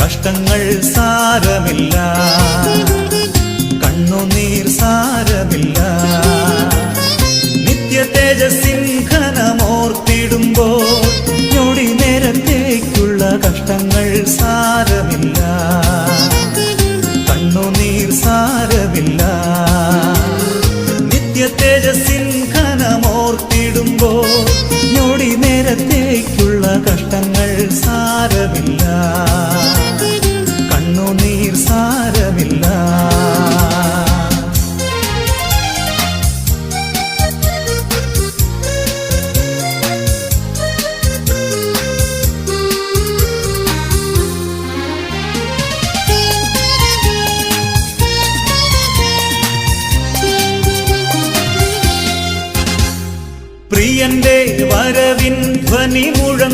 കഷ്ടങ്ങൾ സാരമില്ല, കണ്ണുനീർ സാരമില്ല. നിത്യ തേജസ്സിൻ ഘനമോർത്തിടുമ്പോൾ ഞൊടി നേരത്തേക്കുള്ള കഷ്ടങ്ങൾ സാരമില്ല, കണ്ണുനീർ സാരമില്ല. നിത്യ തേജസ്സിൻ ഘനമോർത്തിടുമ്പോൾ ഞൊടി നേരത്തേക്കുള്ള കഷ്ടങ്ങൾ സാരമില്ല, കണ്ണുനീർ സാരമില്ല. പ്രിയന്റെ വരവിൻ ധ്വനി മുഴങ്ങുമ്പോൾ